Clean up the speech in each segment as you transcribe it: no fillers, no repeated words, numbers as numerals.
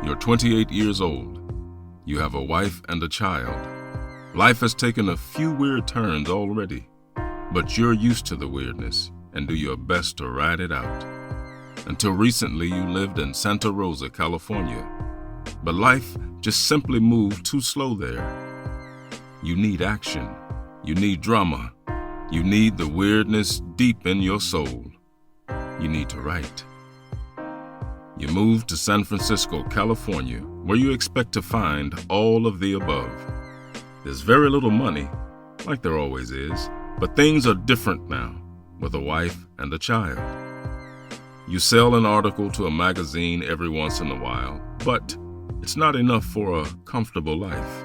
You're 28 years old. You have a wife and a child. Life has taken a few weird turns already, but you're used to the weirdness and do your best to ride it out. Until recently, you lived in Santa Rosa, California, but life just simply moved too slow there. You need action. You need drama. You need the weirdness deep in your soul. You need to write. You moved to San Francisco, California, where you expect to find all of the above. There's very little money, like there always is, but things are different now, with a wife and a child. You sell an article to a magazine every once in a while, but it's not enough for a comfortable life.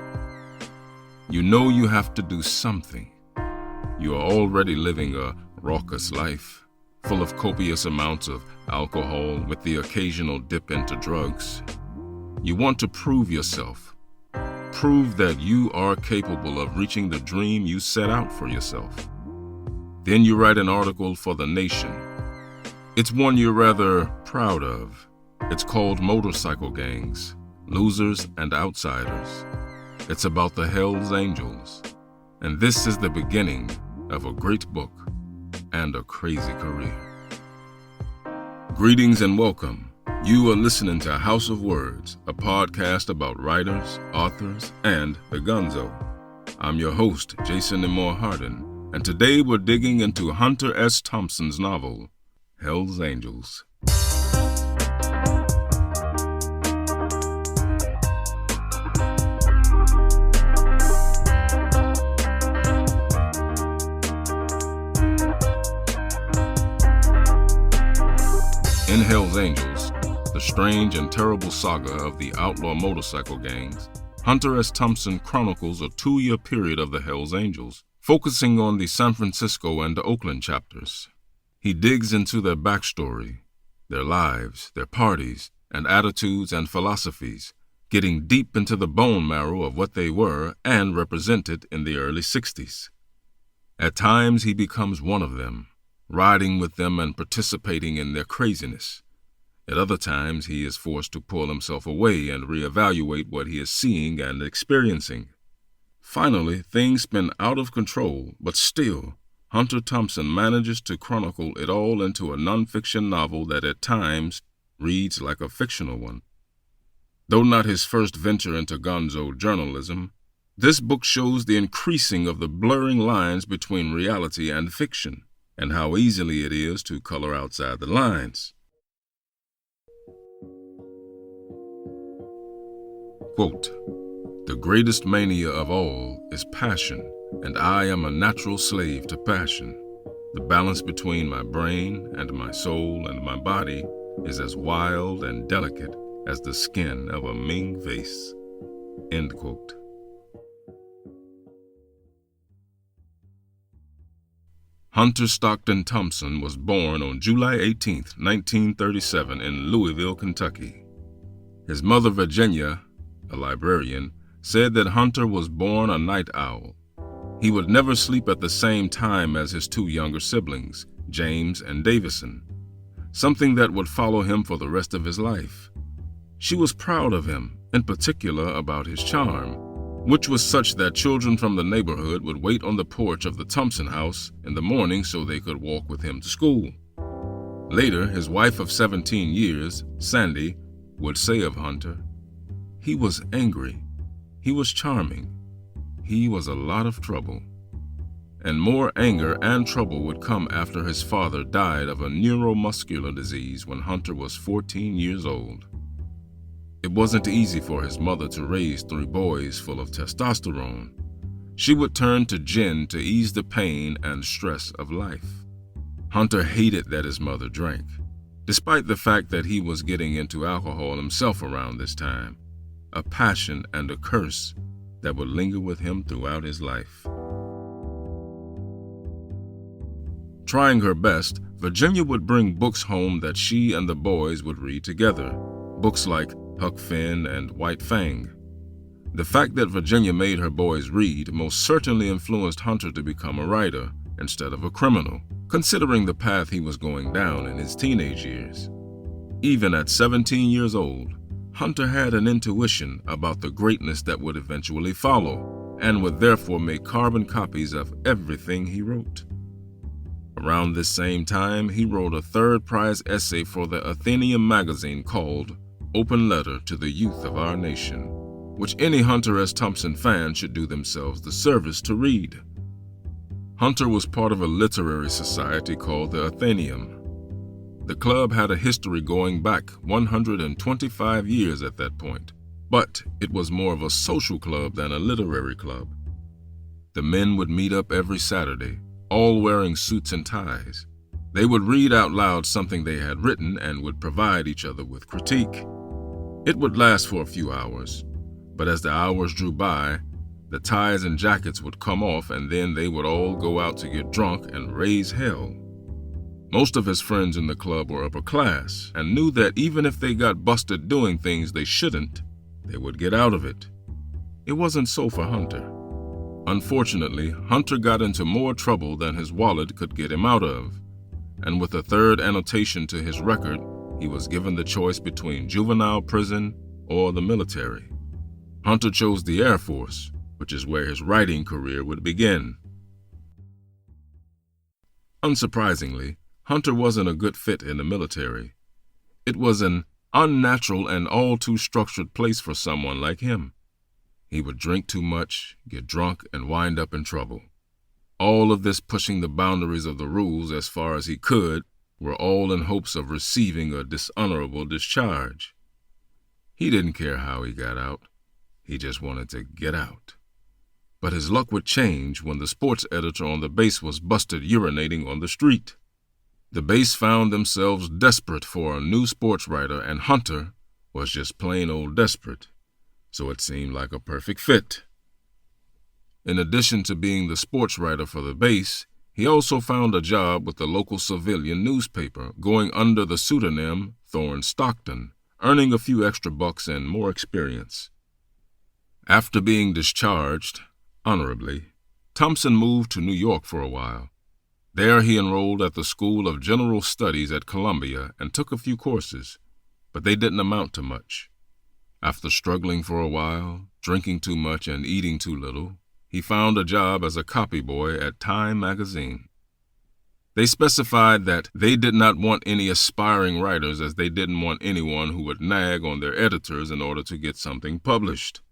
You know you have to do something. You are already living a raucous life, full of copious amounts of alcohol with the occasional dip into drugs. You want to prove yourself. Prove that you are capable of reaching the dream you set out for yourself. Then you write an article for The Nation. It's one you're rather proud of. It's called Motorcycle Gangs, Losers and Outsiders. It's about the Hells Angels. And this is the beginning of a great book and a crazy career. Greetings and welcome. You are listening to House of Words, a podcast about writers, authors, and the gunzo. I'm your host, Jason Nemore Harden, and today we're digging into Hunter S. Thompson's novel, Hells Angels. In Hells Angels, the strange and terrible saga of the outlaw motorcycle gangs, Hunter S. Thompson chronicles a 2-year period of the Hells Angels, focusing on the San Francisco and Oakland chapters. He digs into their backstory, their lives, their parties, and attitudes and philosophies, getting deep into the bone marrow of what they were and represented in the early 60s. At times he becomes one of them, riding with them and participating in their craziness. At other times, he is forced to pull himself away and reevaluate what he is seeing and experiencing. Finally, things spin out of control, but still, Hunter Thompson manages to chronicle it all into a nonfiction novel that at times reads like a fictional one. Though not his first venture into gonzo journalism, this book shows the increasing of the blurring lines between reality and fiction, and how easily it is to color outside the lines. Quote, "The greatest mania of all is passion, and I am a natural slave to passion. The balance between my brain and my soul and my body is as wild and delicate as the skin of a Ming vase." End quote. Hunter Stockton Thompson was born on July 18, 1937 in Louisville, Kentucky. His mother, Virginia, a librarian, said that Hunter was born a night owl. He would never sleep at the same time as his 2 younger siblings, James and Davison, something that would follow him for the rest of his life. She was proud of him, in particular about his charm, which was such that children from the neighborhood would wait on the porch of the Thompson house in the morning so they could walk with him to school. Later, his wife of 17 years, Sandy, would say of Hunter, "He was angry, he was charming, he was a lot of trouble." And more anger and trouble would come after his father died of a neuromuscular disease when Hunter was 14 years old. It wasn't easy for his mother to raise 3 boys full of testosterone. She would turn to gin to ease the pain and stress of life. Hunter hated that his mother drank, despite the fact that he was getting into alcohol himself around this time, a passion and a curse that would linger with him throughout his life. Trying her best, Virginia would bring books home that she and the boys would read together, books like Huck Finn and White Fang. The fact that Virginia made her boys read most certainly influenced Hunter to become a writer instead of a criminal, considering the path he was going down in his teenage years. Even at 17 years old, Hunter had an intuition about the greatness that would eventually follow, and would therefore make carbon copies of everything he wrote. Around this same time, he wrote a third prize essay for the Athenaeum magazine called Open Letter to the Youth of Our Nation, which any Hunter S. Thompson fan should do themselves the service to read. Hunter was part of a literary society called the Athenaeum. The club had a history going back 125 years at that point, but it was more of a social club than a literary club. The men would meet up every Saturday, all wearing suits and ties. They would read out loud something they had written and would provide each other with critique. It would last for a few hours, but as the hours drew by, the ties and jackets would come off, and then they would all go out to get drunk and raise hell. Most of his friends in the club were upper class and knew that even if they got busted doing things they shouldn't, they would get out of it. It wasn't so for Hunter. Unfortunately, Hunter got into more trouble than his wallet could get him out of, and with a third annotation to his record, he was given the choice between juvenile prison or the military. Hunter chose the Air Force, which is where his writing career would begin. Unsurprisingly, Hunter wasn't a good fit in the military. It was an unnatural and all too structured place for someone like him. He would drink too much, get drunk, and wind up in trouble. All of this pushing the boundaries of the rules as far as he could, were all in hopes of receiving a dishonorable discharge. He didn't care how he got out. He just wanted to get out. But his luck would change when the sports editor on the base was busted urinating on the street. The base found themselves desperate for a new sports writer, and Hunter was just plain old desperate, so it seemed like a perfect fit. In addition to being the sports writer for the base, he also found a job with the local civilian newspaper, going under the pseudonym Thorne Stockton, earning a few extra bucks and more experience. After being discharged, honorably, Thompson moved to New York for a while. There he enrolled at the School of General Studies at Columbia and took a few courses, but they didn't amount to much. After struggling for a while, drinking too much and eating too little, he found a job as a copy boy at Time magazine. They specified that they did not want any aspiring writers, as they didn't want anyone who would nag on their editors in order to get something published.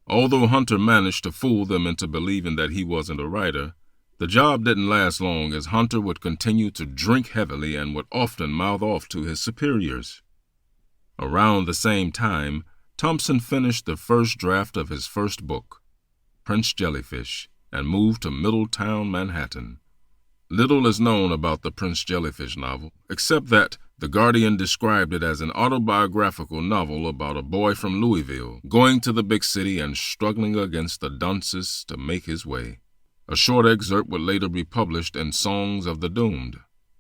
Although Hunter managed to fool them into believing that he wasn't a writer, the job didn't last long, as Hunter would continue to drink heavily and would often mouth off to his superiors. Around the same time, Thompson finished the first draft of his first book, Prince Jellyfish, and moved to Middletown, Manhattan. Little is known about the Prince Jellyfish novel, except that The Guardian described it as an autobiographical novel about a boy from Louisville going to the big city and struggling against the dunces to make his way. A short excerpt would later be published in Songs of the Doomed,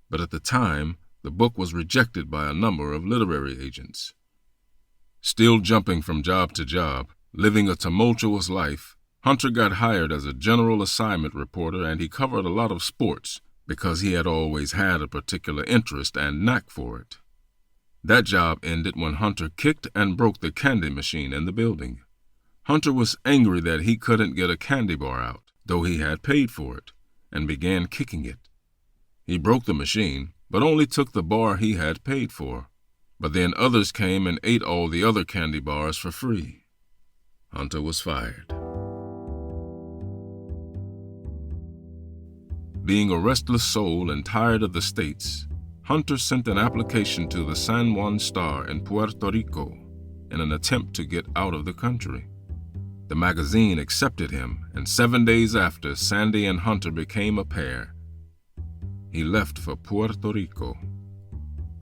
but at the time, the book was rejected by a number of literary agents. Still jumping from job to job, living a tumultuous life, Hunter got hired as a general assignment reporter, and he covered a lot of sports because he had always had a particular interest and knack for it. That job ended when Hunter kicked and broke the candy machine in the building. Hunter was angry that he couldn't get a candy bar out, though he had paid for it, and began kicking it. He broke the machine, but only took the bar he had paid for. But then others came and ate all the other candy bars for free. Hunter was fired. Being a restless soul and tired of the States, Hunter sent an application to the San Juan Star in Puerto Rico in an attempt to get out of the country. The magazine accepted him, and 7 days after, Sandy and Hunter became a pair. He left for Puerto Rico.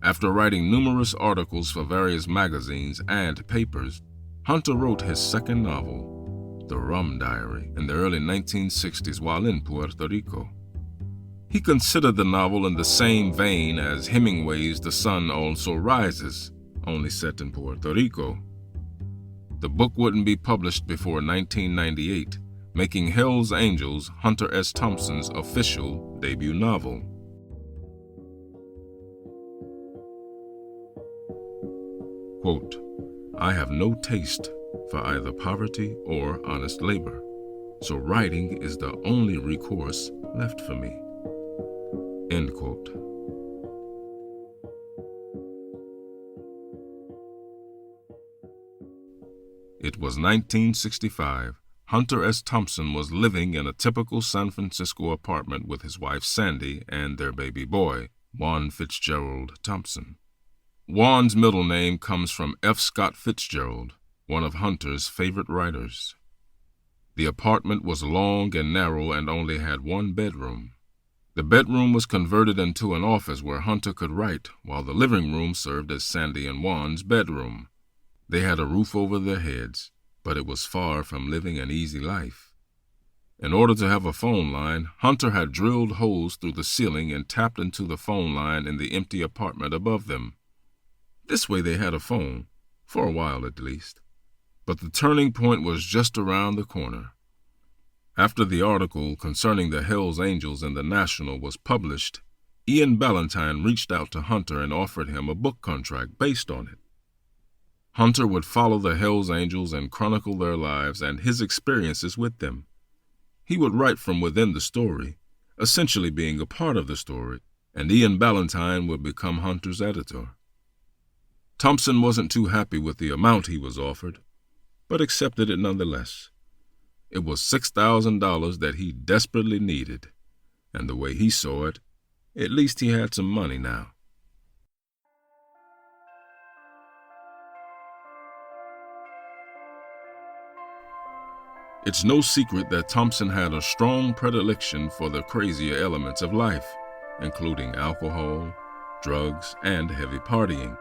After writing numerous articles for various magazines and papers, Hunter wrote his second novel, The Rum Diary, in the early 1960s while in Puerto Rico. He considered the novel in the same vein as Hemingway's The Sun Also Rises, only set in Puerto Rico. The book wouldn't be published before 1998, making Hell's Angels Hunter S. Thompson's official debut novel. Quote, I have no taste for either poverty or honest labor, so writing is the only recourse left for me." End quote. It was 1965. Hunter S. Thompson was living in a typical San Francisco apartment with his wife Sandy and their baby boy, Juan Fitzgerald Thompson. Juan's middle name comes from F. Scott Fitzgerald, one of Hunter's favorite writers. The apartment was long and narrow and only had one bedroom. The bedroom was converted into an office where Hunter could write, while the living room served as Sandy and Juan's bedroom. They had a roof over their heads, but it was far from living an easy life. In order to have a phone line, Hunter had drilled holes through the ceiling and tapped into the phone line in the empty apartment above them. This way they had a phone, for a while at least. But the turning point was just around the corner. After the article concerning the Hells Angels in the National was published, Ian Ballantine reached out to Hunter and offered him a book contract based on it. Hunter would follow the Hells Angels and chronicle their lives and his experiences with them. He would write from within the story, essentially being a part of the story, and Ian Ballantine would become Hunter's editor. Thompson wasn't too happy with the amount he was offered, but accepted it nonetheless. It was $6,000 that he desperately needed, and the way he saw it, at least he had some money now. It's no secret that Thompson had a strong predilection for the crazier elements of life, including alcohol, drugs, and heavy partying.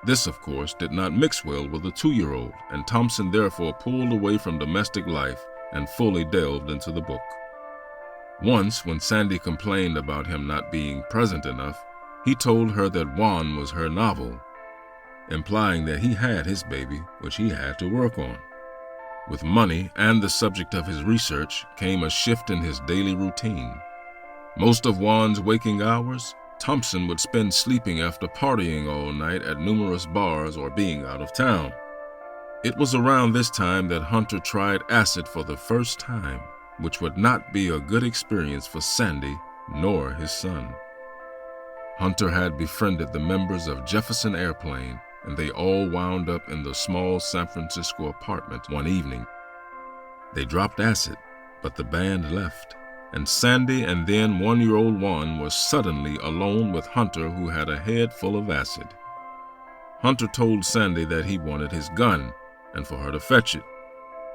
This, of course, did not mix well with a 2-year-old, and Thompson therefore pulled away from domestic life and fully delved into the book. Once, when Sandy complained about him not being present enough, he told her that Juan was her novel, implying that he had his baby, which he had to work on. With money and the subject of his research came a shift in his daily routine. Most of Juan's waking hours, Thompson would spend sleeping after partying all night at numerous bars or being out of town. It was around this time that Hunter tried acid for the first time, which would not be a good experience for Sandy nor his son. Hunter had befriended the members of Jefferson Airplane, and they all wound up in the small San Francisco apartment one evening. They dropped acid, but the band left, and Sandy and then 1-year-old Juan were suddenly alone with Hunter, who had a head full of acid. Hunter told Sandy that he wanted his gun and for her to fetch it,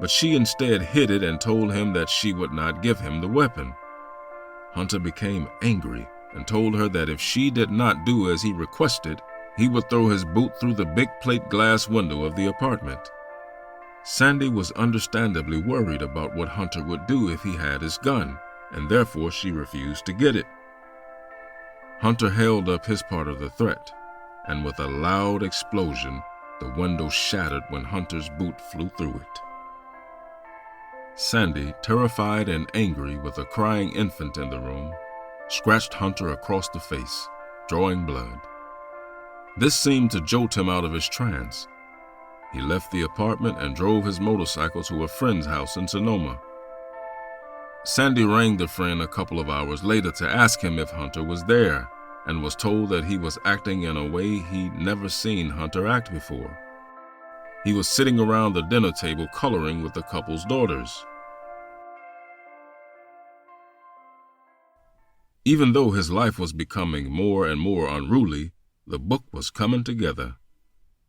but she instead hid it and told him that she would not give him the weapon. Hunter became angry and told her that if she did not do as he requested, he would throw his boot through the big plate glass window of the apartment. Sandy was understandably worried about what Hunter would do if he had his gun, and therefore she refused to get it. Hunter held up his part of the threat, and with a loud explosion, the window shattered when Hunter's boot flew through it. Sandy, terrified and angry with a crying infant in the room, scratched Hunter across the face, drawing blood. This seemed to jolt him out of his trance. He left the apartment and drove his motorcycle to a friend's house in Sonoma. Sandy rang the friend a couple of hours later to ask him if Hunter was there, and was told that he was acting in a way he'd never seen Hunter act before. He was sitting around the dinner table coloring with the couple's daughters. Even though his life was becoming more and more unruly, the book was coming together.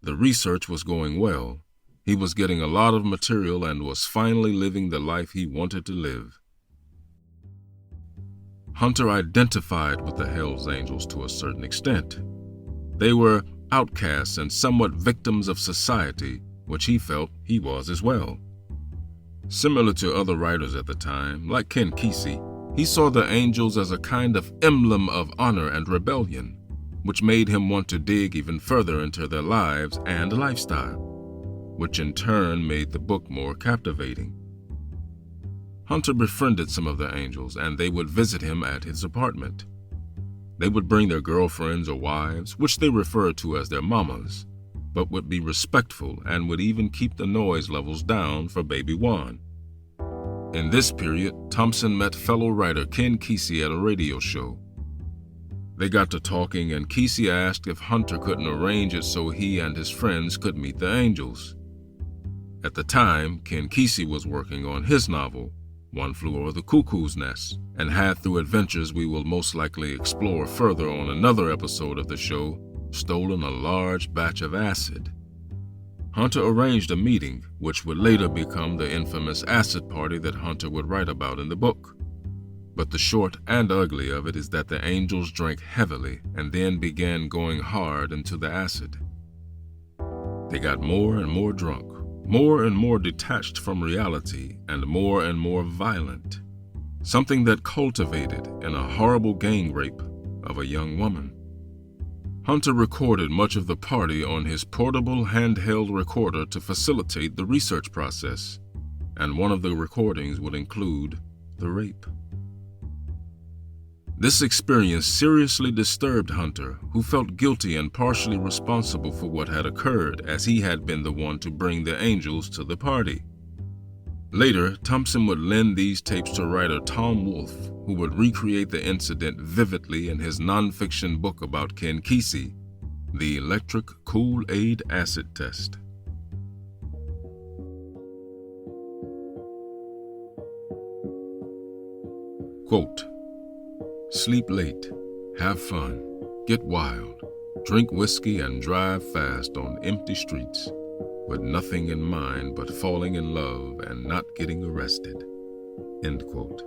The research was going well. He was getting a lot of material and was finally living the life he wanted to live. Hunter identified with the Hells Angels to a certain extent. They were outcasts and somewhat victims of society, which he felt he was as well. Similar to other writers at the time, like Ken Kesey, he saw the Angels as a kind of emblem of honor and rebellion, which made him want to dig even further into their lives and lifestyle, which in turn made the book more captivating. Hunter befriended some of the Angels, and they would visit him at his apartment. They would bring their girlfriends or wives, which they referred to as their mamas, but would be respectful and would even keep the noise levels down for baby Juan. In this period, Thompson met fellow writer Ken Kesey at a radio show. They got to talking, and Kesey asked if Hunter couldn't arrange it so he and his friends could meet the angels. At the time, Ken Kesey was working on his novel, One Flew Over the Cuckoo's Nest, and had, through adventures we will most likely explore further on another episode of the show, stolen a large batch of acid. Hunter arranged a meeting, which would later become the infamous acid party that Hunter would write about in the book. But the short and ugly of it is that the angels drank heavily and then began going hard into the acid. They got more and more drunk, more and more detached from reality, and more violent, something that culminated in a horrible gang rape of a young woman. Hunter recorded much of the party on his portable handheld recorder to facilitate the research process, and one of the recordings would include the rape. This experience seriously disturbed Hunter, who felt guilty and partially responsible for what had occurred, as he had been the one to bring the angels to the party. Later, Thompson would lend these tapes to writer Tom Wolfe, who would recreate the incident vividly in his nonfiction book about Ken Kesey, The Electric Kool-Aid Acid Test. Quote, "Sleep late, have fun, get wild, drink whiskey and drive fast on empty streets, with nothing in mind but falling in love and not getting arrested." End quote.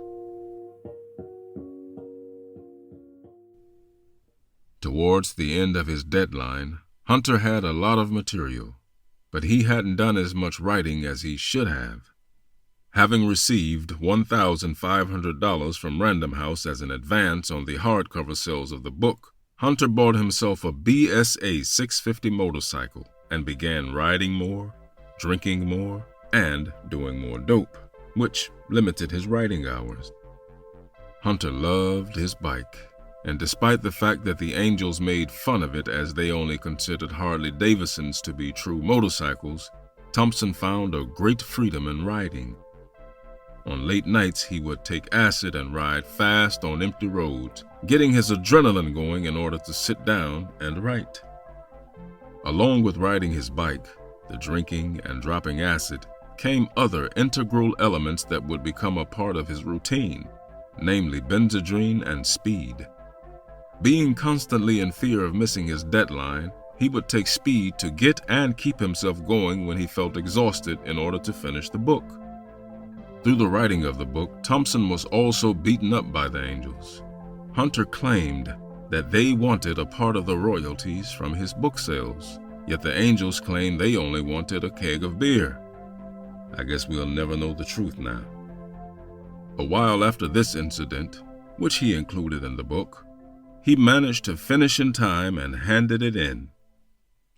Towards the end of his deadline, Hunter had a lot of material, but he hadn't done as much writing as he should have. Having received $1,500 from Random House as an advance on the hardcover sales of the book, Hunter bought himself a BSA 650 motorcycle and began riding more, drinking more, and doing more dope, which limited his writing hours. Hunter loved his bike, and despite the fact that the angels made fun of it as they only considered Harley Davidsons to be true motorcycles, Thompson found a great freedom in riding. On late nights, he would take acid and ride fast on empty roads, getting his adrenaline going in order to sit down and write. Along with riding his bike, the drinking and dropping acid, came other integral elements that would become a part of his routine, namely Benzedrine and speed. Being constantly in fear of missing his deadline, he would take speed to get and keep himself going when he felt exhausted in order to finish the book. Through the writing of the book, Thompson was also beaten up by the angels. Hunter claimed that they wanted a part of the royalties from his book sales, yet the angels claimed they only wanted a keg of beer. I guess we'll never know the truth now. A while after this incident, which he included in the book, he managed to finish in time and handed it in.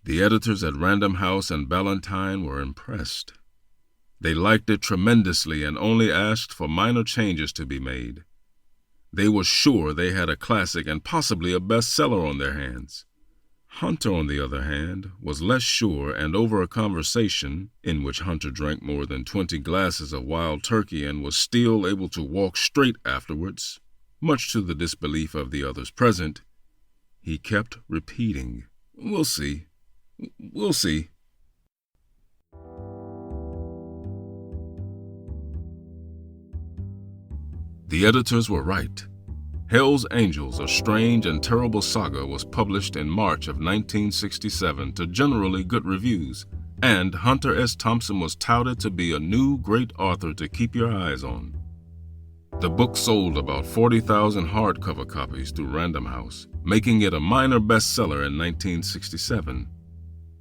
The editors at Random House and Ballantine were impressed. They liked it tremendously and only asked for minor changes to be made. They were sure they had a classic and possibly a bestseller on their hands. Hunter, on the other hand, was less sure, and over a conversation, in which Hunter drank more than 20 glasses of wild turkey and was still able to walk straight afterwards, much to the disbelief of the others present, he kept repeating, "We'll see. We'll see." The editors were right. Hell's Angels, a strange and terrible saga, was published in March of 1967 to generally good reviews, and Hunter S. Thompson was touted to be a new great author to keep your eyes on. The book sold about 40,000 hardcover copies through Random House, making it a minor bestseller in 1967.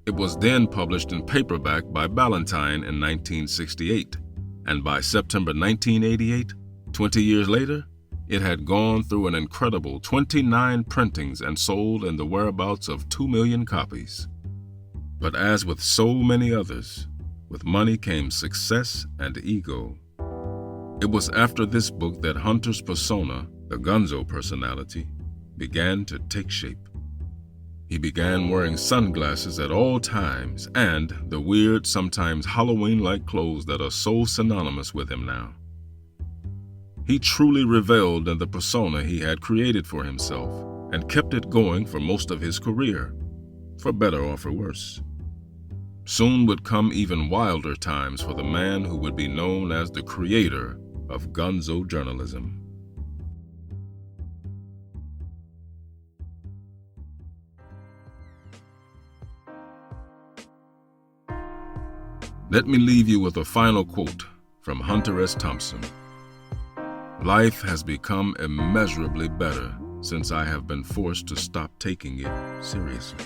It was then published in paperback by Ballantine in 1968, and by September 1988, 20 years later, it had gone through an incredible 29 printings and sold in the whereabouts of 2 million copies. But as with so many others, with money came success and ego. It was after this book that Hunter's persona, the Gonzo personality, began to take shape. He began wearing sunglasses at all times and the weird, sometimes Halloween-like clothes that are so synonymous with him now. He truly reveled in the persona he had created for himself and kept it going for most of his career, for better or for worse. Soon would come even wilder times for the man who would be known as the creator of gonzo journalism. Let me leave you with a final quote from Hunter S. Thompson. "Life has become immeasurably better since I have been forced to stop taking it seriously."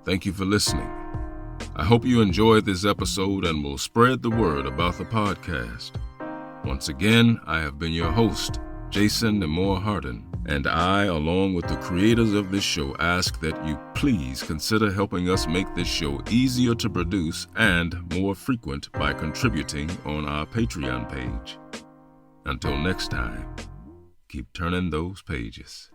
Thank you for listening. I hope you enjoyed this episode and will spread the word about the podcast. Once again, I have been your host, Jason Nemore Hardin, and I, along with the creators of this show, ask that you please consider helping us make this show easier to produce and more frequent by contributing on our Patreon page. Until next time, keep turning those pages.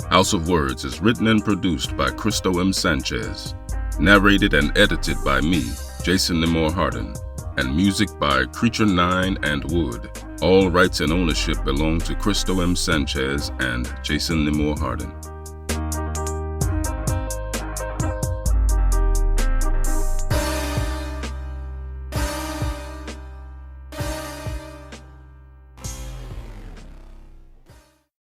House of Words is written and produced by Cristo M. Sanchez, narrated and edited by me, Jason Nemore Hardin, and music by Creature 9 and Wood. All rights and ownership belong to Cristo M. Sanchez and Jason Nemore Hardin.